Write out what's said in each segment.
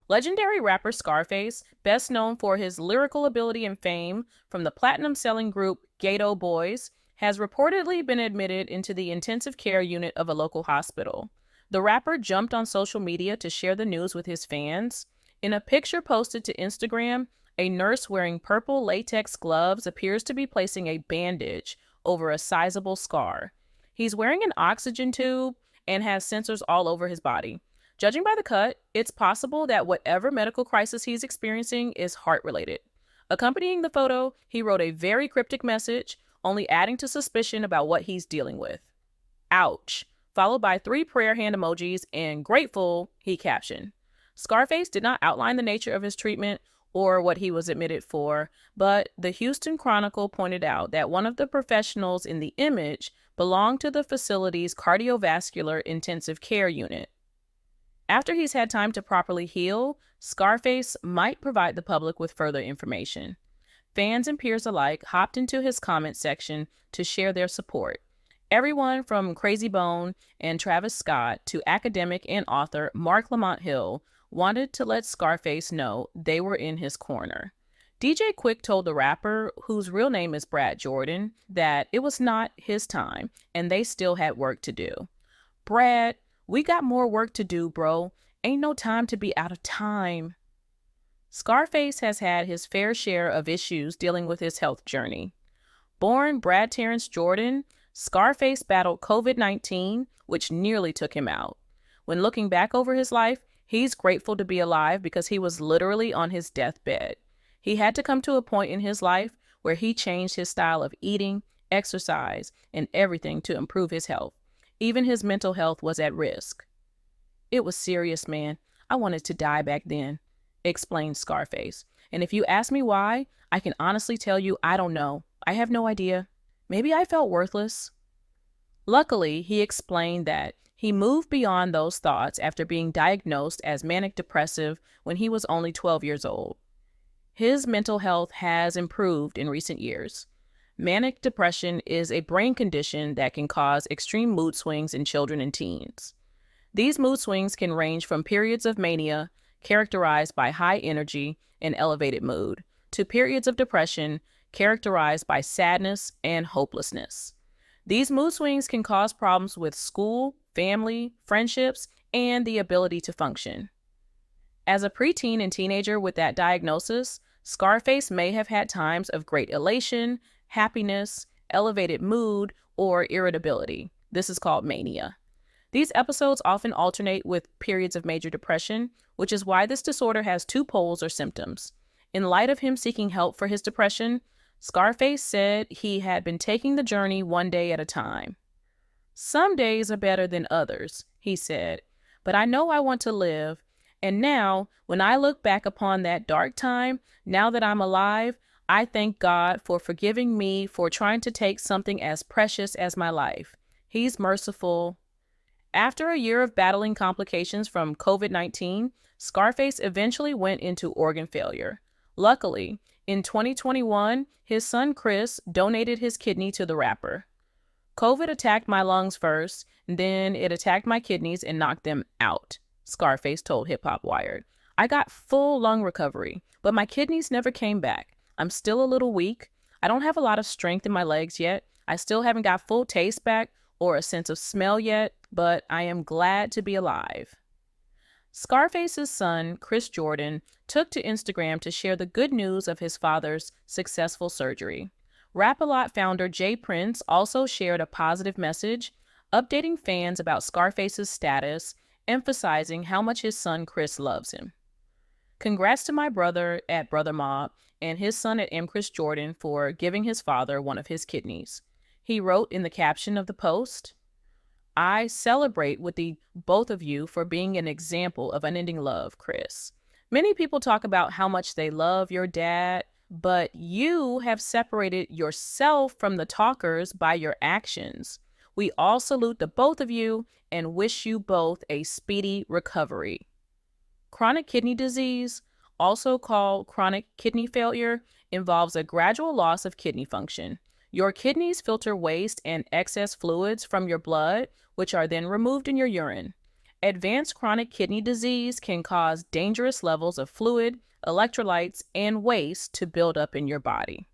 Legendary rapper Scarface, best known for his lyrical ability and fame from the platinum-selling group Gato Boys, has reportedly been admitted into the intensive care unit of a local hospital. The rapper jumped on social media to share the news with his fans. In a picture posted to Instagram, a nurse wearing purple latex gloves appears to be placing a bandage over a sizable scar. He's wearing an oxygen tube and has sensors all over his body. Judging by the cut, it's possible that whatever medical crisis he's experiencing is heart related. Accompanying the photo, he wrote a very cryptic message, only adding to suspicion about what he's dealing with. Ouch, followed by 3 prayer hand emojis and grateful, he captioned. Scarface did not outline the nature of his treatment or what he was admitted for, but the Houston Chronicle pointed out that one of the professionals in the image belonged to the facility's cardiovascular intensive care unit. After he's had time to properly heal, Scarface might provide the public with further information. Fans and peers alike hopped into his comment section to share their support. Everyone from Crazy Bone and Travis Scott to academic and author Mark Lamont Hill wanted to let Scarface know they were in his corner. DJ Quick told the rapper, whose real name is Brad Jordan, that it was not his time and they still had work to do. Brad, we got more work to do, bro. Ain't no time to be out of time. Scarface has had his fair share of issues dealing with his health journey. Born Brad Terrence Jordan, Scarface battled COVID-19, which nearly took him out. When looking back over his life, he's grateful to be alive because he was literally on his deathbed. He had to come to a point in his life where he changed his style of eating, exercise, and everything to improve his health. Even his mental health was at risk. It was serious, man. I wanted to die back then, explained Scarface. And if you ask me why, I can honestly tell you I don't know. I have no idea. Maybe I felt worthless. Luckily, he explained that he moved beyond those thoughts after being diagnosed as manic depressive when he was only 12 years old. His mental health has improved in recent years. Manic depression is a brain condition that can cause extreme mood swings in children and teens. These mood swings can range from periods of mania, characterized by high energy and elevated mood, to periods of depression, characterized by sadness and hopelessness. These mood swings can cause problems with school, family, friendships, and the ability to function. As a preteen and teenager with that diagnosis, Scarface may have had times of great elation, happiness, elevated mood, or irritability. This is called mania. These episodes often alternate with periods of major depression, which is why this disorder has 2 poles or symptoms. In light of him seeking help for his depression, Scarface said he had been taking the journey one day at a time. Some days are better than others, he said, but I know I want to live. And now, when I look back upon that dark time, now that I'm alive, I thank God for forgiving me for trying to take something as precious as my life. He's merciful. After a year of battling complications from COVID-19, Scarface eventually went into organ failure. Luckily, in 2021, his son Chris donated his kidney to the rapper. COVID attacked my lungs first, then it attacked my kidneys and knocked them out, Scarface told Hip Hop Wired. I got full lung recovery, but my kidneys never came back. I'm still a little weak. I don't have a lot of strength in my legs yet. I still haven't got full taste back or a sense of smell yet, but I am glad to be alive. Scarface's son, Chris Jordan, took to Instagram to share the good news of his father's successful surgery. Rap-A-Lot founder Jay Prince also shared a positive message, updating fans about Scarface's status, emphasizing how much his son Chris loves him. Congrats to my brother at Brother Mob and his son at M. Chris Jordan for giving his father one of his kidneys. He wrote in the caption of the post, I celebrate with the both of you for being an example of unending love, Chris. Many people talk about how much they love your dad, but you have separated yourself from the talkers by your actions. We all salute the both of you and wish you both a speedy recovery. Chronic kidney disease, also called chronic kidney failure, involves a gradual loss of kidney function. Your kidneys filter waste and excess fluids from your blood, which are then removed in your urine. Advanced chronic kidney disease can cause dangerous levels of fluid, electrolytes, and waste to build up in your body.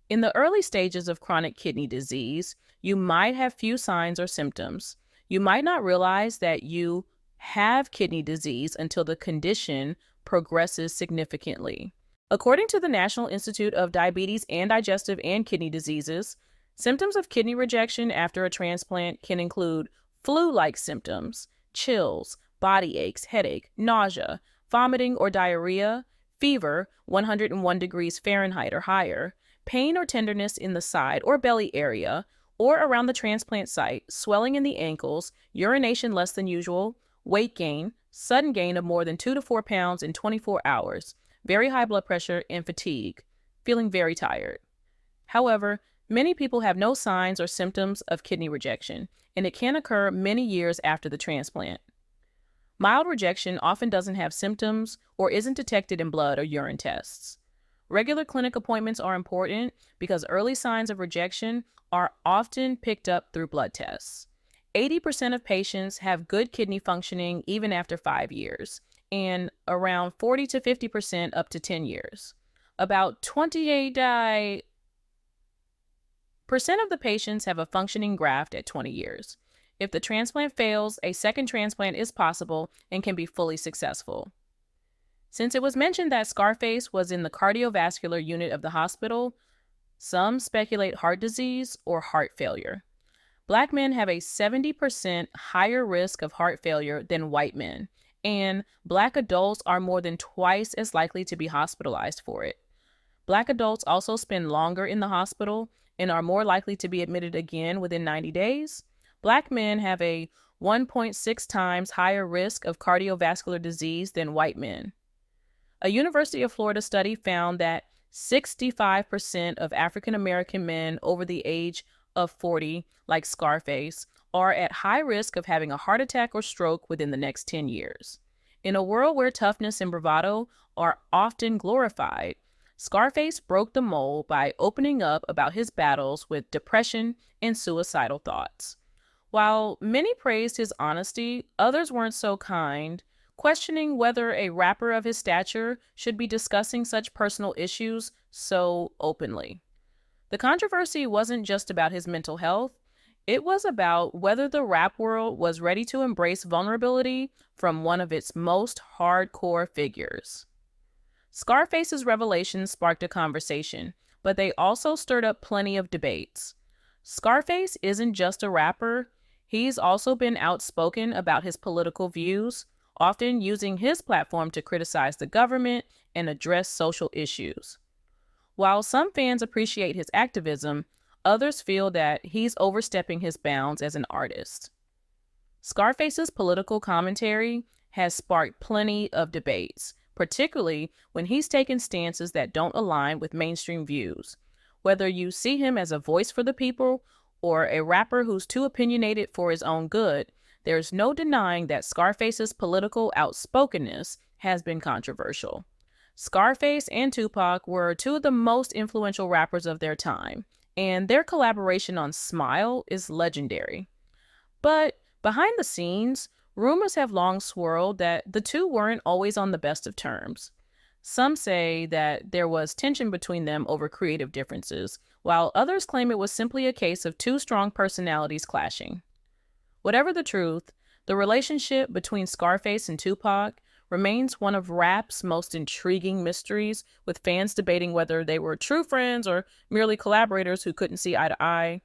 In the early stages of chronic kidney disease, you might have few signs or symptoms. You might not realize that you have kidney disease until the condition progresses significantly. According to the National Institute of Diabetes and Digestive and Kidney Diseases, symptoms of kidney rejection after a transplant can include flu-like symptoms, chills, body aches, headache, nausea, vomiting or diarrhea, fever 101 degrees Fahrenheit or higher, pain or tenderness in the side or belly area or around the transplant site, swelling in the ankles, urination less than usual, weight gain, sudden gain of more than 2 to 4 pounds in 24 hours, very high blood pressure, and fatigue, feeling very tired. However, many people have no signs or symptoms of kidney rejection, and it can occur many years after the transplant. Mild rejection often doesn't have symptoms or isn't detected in blood or urine tests. Regular clinic appointments are important because early signs of rejection are often picked up through blood tests. 80% of patients have good kidney functioning even after 5 years, and around 40 to 50% up to 10 years. About 28% of the patients have a functioning graft at 20 years. If the transplant fails, a second transplant is possible and can be fully successful. Since it was mentioned that Scarface was in the cardiovascular unit of the hospital, some speculate heart disease or heart failure. Black men have a 70% higher risk of heart failure than white men, and Black adults are more than twice as likely to be hospitalized for it. Black adults also spend longer in the hospital and are more likely to be admitted again within 90 days. Black men have a 1.6 times higher risk of cardiovascular disease than white men. A University of Florida study found that 65% of African American men over the age of 40, like Scarface, are at high risk of having a heart attack or stroke within the next 10 years. In a world where toughness and bravado are often glorified, Scarface broke the mold by opening up about his battles with depression and suicidal thoughts. While many praised his honesty, others weren't so kind, questioning whether a rapper of his stature should be discussing such personal issues so openly. The controversy wasn't just about his mental health, it was about whether the rap world was ready to embrace vulnerability from one of its most hardcore figures. Scarface's revelations sparked a conversation, but they also stirred up plenty of debates. Scarface isn't just a rapper, he's also been outspoken about his political views, often using his platform to criticize the government and address social issues. While some fans appreciate his activism, others feel that he's overstepping his bounds as an artist. Scarface's political commentary has sparked plenty of debates, particularly when he's taken stances that don't align with mainstream views. Whether you see him as a voice for the people or a rapper who's too opinionated for his own good, there's no denying that Scarface's political outspokenness has been controversial. Scarface and Tupac were two of the most influential rappers of their time, and their collaboration on Smile is legendary. But behind the scenes, rumors have long swirled that the two weren't always on the best of terms. Some say that there was tension between them over creative differences, while others claim it was simply a case of two strong personalities clashing. Whatever the truth, the relationship between Scarface and Tupac remains one of rap's most intriguing mysteries, with fans debating whether they were true friends or merely collaborators who couldn't see eye to eye.